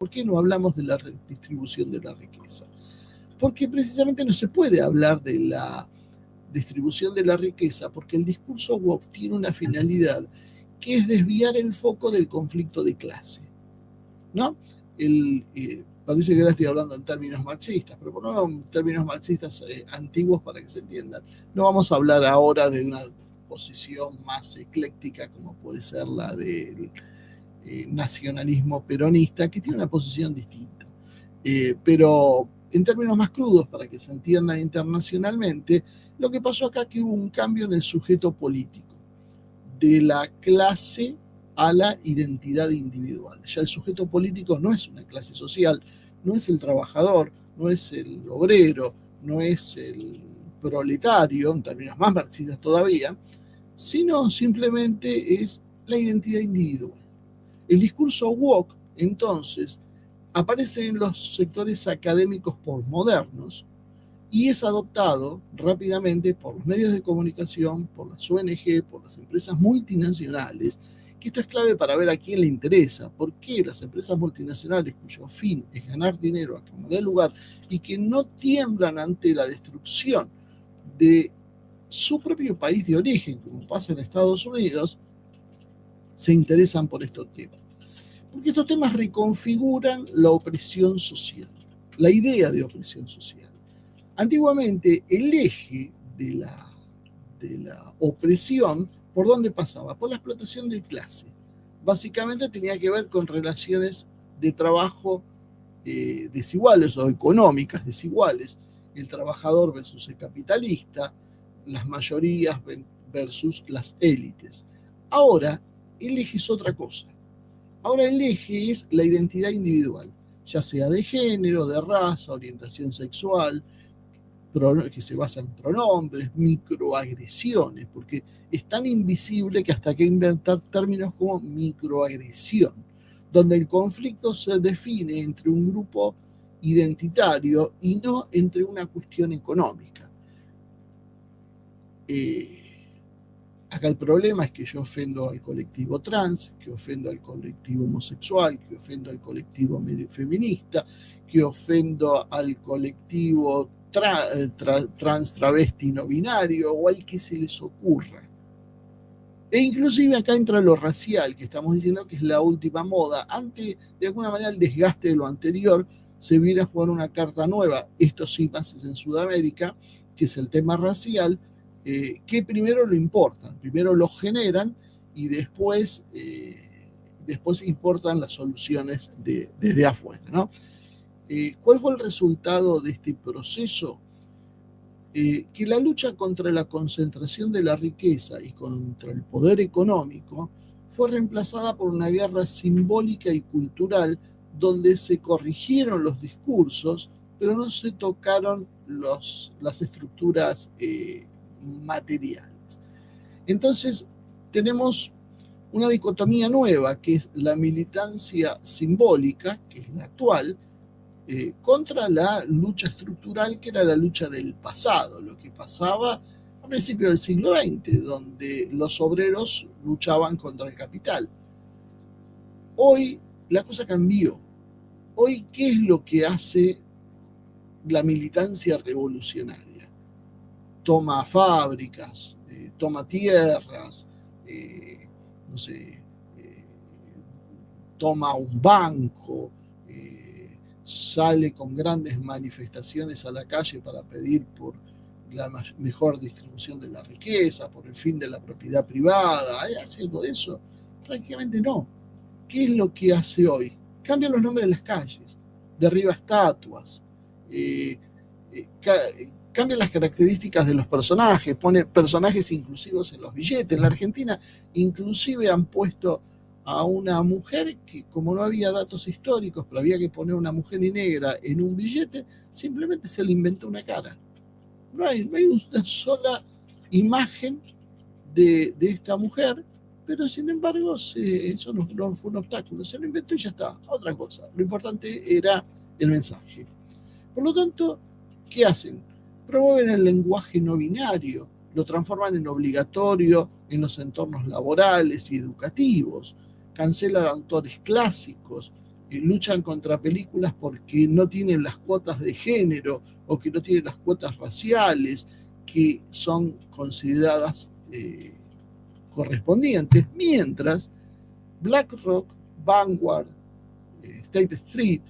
¿Por qué no hablamos de la redistribución de la riqueza? Porque precisamente no se puede hablar de la distribución de la riqueza porque el discurso woke tiene una finalidad que es desviar el foco del conflicto de clase, ¿no? Parece que ahora estoy hablando en términos marxistas, pero por no en términos marxistas antiguos para que se entiendan. No vamos a hablar ahora de una posición más ecléctica como puede ser la del nacionalismo peronista, que tiene una posición distinta. Pero en términos más crudos, para que se entienda internacionalmente, lo que pasó acá es que hubo un cambio en el sujeto político, de la clase a la identidad individual. Ya el sujeto político no es una clase social, no es el trabajador, no es el obrero, no es el proletario, en términos más marxistas todavía, sino simplemente es la identidad individual. El discurso woke, entonces, aparece en los sectores académicos postmodernos y es adoptado rápidamente por los medios de comunicación, por las ONG, por las empresas multinacionales, que esto es clave para ver a quién le interesa, por qué las empresas multinacionales cuyo fin es ganar dinero a como dé lugar y que no tiemblan ante la destrucción de su propio país de origen, como pasa en Estados Unidos, se interesan por estos temas. Porque estos temas reconfiguran la opresión social, la idea de opresión social. Antiguamente, el eje de la opresión, ¿por dónde pasaba? Por la explotación de clase. Básicamente tenía que ver con relaciones de trabajo desiguales o económicas desiguales. El trabajador versus el capitalista, las mayorías versus las élites. Ahora, el eje es otra cosa. Ahora el eje es la identidad individual, ya sea de género, de raza, orientación sexual, que se basa en pronombres, microagresiones, porque es tan invisible que hasta hay que inventar términos como microagresión, donde el conflicto se define entre un grupo identitario y no entre una cuestión económica. Acá el problema es que yo ofendo al colectivo trans, que ofendo al colectivo homosexual, que ofendo al colectivo feminista, que ofendo al colectivo trans, travesti, no binario o al que se les ocurra. E inclusive acá entra lo racial, que estamos diciendo que es la última moda. Ante, de alguna manera, el desgaste de lo anterior, se viene a jugar una carta nueva. Esto sí pasa en Sudamérica, que es el tema racial, que primero lo importan, primero lo generan y después importan las soluciones desde afuera, ¿no? ¿Cuál fue el resultado de este proceso? Que la lucha contra la concentración de la riqueza y contra el poder económico fue reemplazada por una guerra simbólica y cultural donde se corrigieron los discursos, pero no se tocaron las estructuras materiales. Entonces, tenemos una dicotomía nueva, que es la militancia simbólica, que es la actual, contra la lucha estructural, que era la lucha del pasado, lo que pasaba a principios del siglo XX, donde los obreros luchaban contra el capital. Hoy la cosa cambió. Hoy, ¿qué es lo que hace la militancia revolucionaria? Toma fábricas, toma tierras, no sé, toma un banco, sale con grandes manifestaciones a la calle para pedir por la mejor distribución de la riqueza, por el fin de la propiedad privada. ¿Hace algo de eso? Prácticamente no. ¿Qué es lo que hace hoy? Cambia los nombres de las calles, derriba estatuas, cambia las características de los personajes, pone personajes inclusivos en los billetes. En la Argentina inclusive han puesto a una mujer que, como no había datos históricos, pero había que poner una mujer negra en un billete, simplemente se le inventó una cara. No hay una sola imagen de esta mujer, pero sin embargo eso no fue un obstáculo, se lo inventó y ya está, otra cosa. Lo importante era el mensaje. Por lo tanto, ¿qué hacen? Promueven el lenguaje no binario, lo transforman en obligatorio en los entornos laborales y educativos, cancelan autores clásicos, luchan contra películas porque no tienen las cuotas de género o que no tienen las cuotas raciales que son consideradas correspondientes, mientras BlackRock, Vanguard, State Street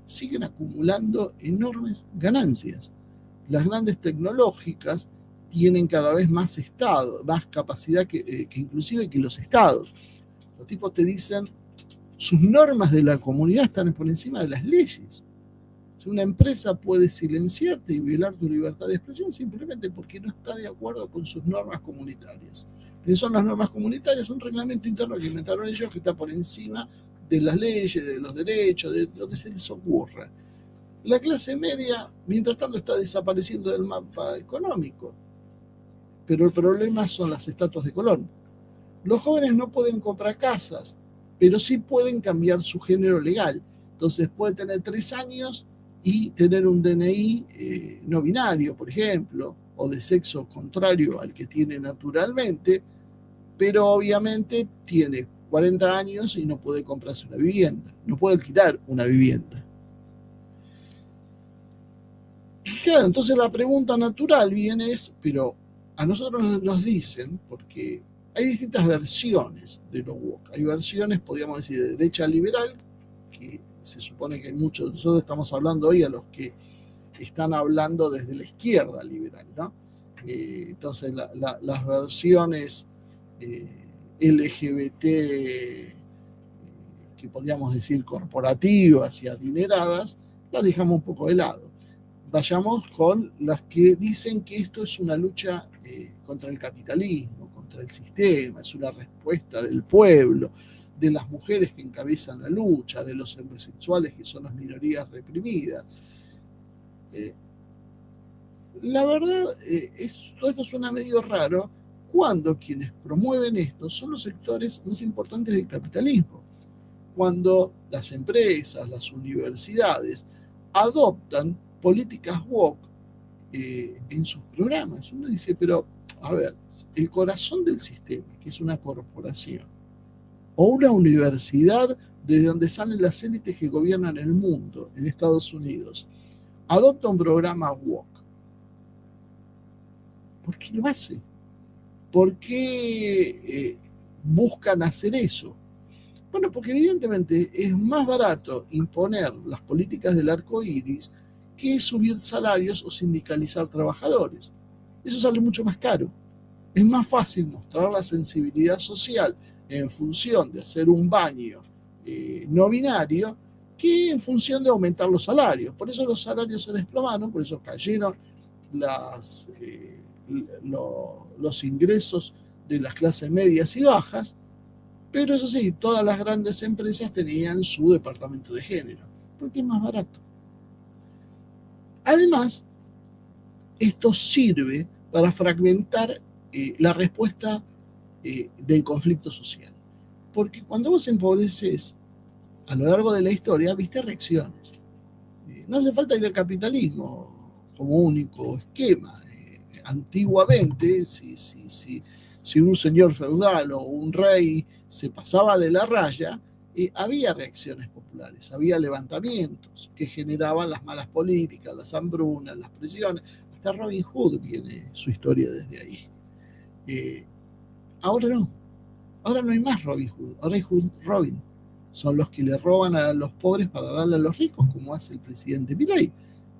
siguen acumulando enormes ganancias. Las grandes tecnológicas tienen cada vez más estado, más capacidad que inclusive que los estados. Los tipos te dicen, sus normas de la comunidad están por encima de las leyes. Si una empresa puede silenciarte y violar tu libertad de expresión simplemente porque no está de acuerdo con sus normas comunitarias. ¿Qué son las normas comunitarias? Un reglamento interno que inventaron ellos que está por encima de las leyes, de los derechos, de lo que se les ocurra. La clase media, mientras tanto, está desapareciendo del mapa económico. Pero el problema son las estatuas de Colón. Los jóvenes no pueden comprar casas, pero sí pueden cambiar su género legal. Entonces puede tener 3 años y tener un DNI no binario, por ejemplo, o de sexo contrario al que tiene naturalmente, pero obviamente tiene 40 años y no puede comprarse una vivienda, no puede alquilar una vivienda. Y claro, entonces la pregunta natural viene es, pero a nosotros nos dicen, porque hay distintas versiones de lo woke. Hay versiones, podríamos decir, de derecha liberal, que se supone que hay muchos, nosotros estamos hablando hoy a los que están hablando desde la izquierda liberal, ¿no? Entonces las versiones LGBT, que podríamos decir corporativas y adineradas, las dejamos un poco de lado. Vayamos con las que dicen que esto es una lucha contra el capitalismo, contra el sistema, es una respuesta del pueblo, de las mujeres que encabezan la lucha, de los homosexuales que son las minorías reprimidas. La verdad, esto suena medio raro cuando quienes promueven esto son los sectores más importantes del capitalismo. Cuando las empresas, las universidades adoptan políticas woke en sus programas. Uno dice, pero, a ver, el corazón del sistema, que es una corporación, o una universidad desde donde salen las élites que gobiernan el mundo, en Estados Unidos, adopta un programa woke. ¿Por qué lo hace? ¿Por qué buscan hacer eso? Bueno, porque evidentemente es más barato imponer las políticas del arco iris que subir salarios o sindicalizar trabajadores. Eso sale mucho más caro. Es más fácil mostrar la sensibilidad social en función de hacer un baño no binario que en función de aumentar los salarios. Por eso los salarios se desplomaron, por eso cayeron los ingresos de las clases medias y bajas, pero eso sí, todas las grandes empresas tenían su departamento de género, porque es más barato. Además, esto sirve para fragmentar la respuesta del conflicto social. Porque cuando vos empobreces a lo largo de la historia, viste reacciones. No hace falta ir al capitalismo como único esquema. Antiguamente, si un señor feudal o un rey se pasaba de la raya, había reacciones populares, había levantamientos que generaban las malas políticas, las hambrunas, las presiones. Hasta Robin Hood viene su historia desde ahí. Ahora no hay más Robin Hood, ahora hay Hood Robin. Son los que le roban a los pobres para darle a los ricos, como hace el presidente Milei.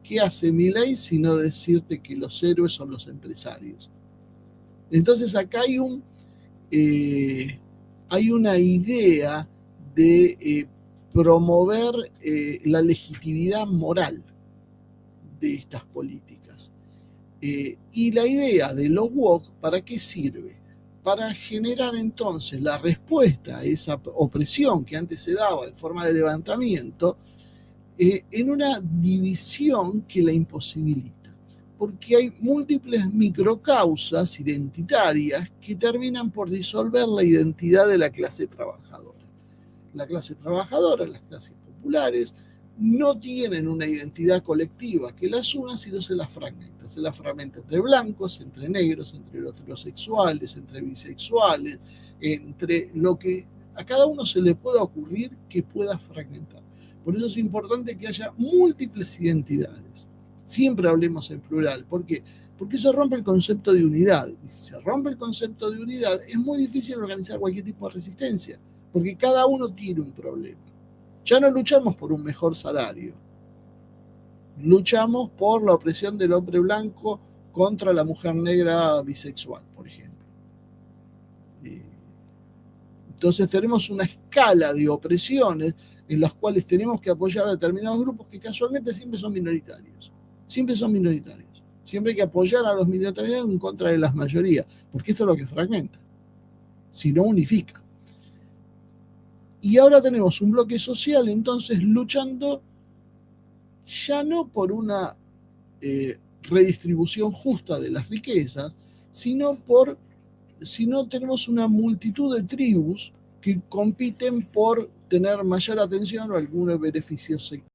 ¿Qué hace Milei sino decirte que los héroes son los empresarios? Entonces acá hay una idea de promover la legitimidad moral de estas políticas. Y la idea de los woke, ¿para qué sirve? Para generar entonces la respuesta a esa opresión que antes se daba en forma de levantamiento en una división que la imposibilita. Porque hay múltiples microcausas identitarias que terminan por disolver la identidad de la clase trabajadora. La clase trabajadora, las clases populares, no tienen una identidad colectiva que las una, sino se las fragmenta. Se las fragmenta entre blancos, entre negros, entre heterosexuales, entre bisexuales, entre lo que a cada uno se le pueda ocurrir que pueda fragmentar. Por eso es importante que haya múltiples identidades. Siempre hablemos en plural. ¿Por qué? Porque eso rompe el concepto de unidad. Y si se rompe el concepto de unidad, es muy difícil organizar cualquier tipo de resistencia, porque cada uno tiene un problema. Ya no luchamos por un mejor salario, luchamos por la opresión del hombre blanco contra la mujer negra bisexual, por ejemplo. Entonces tenemos una escala de opresiones en las cuales tenemos que apoyar a determinados grupos que casualmente siempre son minoritarios. Siempre son minoritarios. Siempre hay que apoyar a los minoritarios en contra de las mayorías, porque esto es lo que fragmenta, si no unifica. Y ahora tenemos un bloque social entonces luchando ya no por una redistribución justa de las riquezas, sino tenemos una multitud de tribus que compiten por tener mayor atención o algunos beneficios secundarios.